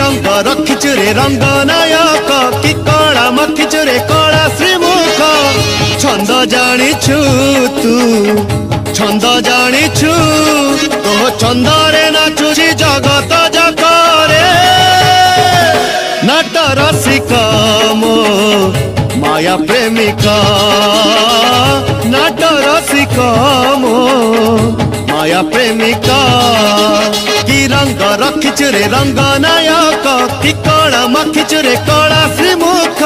रंग रखिचु रे रंग नायक कि कला मखिचु रे कला श्रीमुख छंद जानिछु तू छंद जानिछु तो छंदरे नाचुची जगत जगरे नाट रसिका मो माया प्रेमिका नाट रसिका मो माया प्रेमिका कि रंग रखिचु रे रंग नायक कि कला मखिचु रे कला श्रीमुख।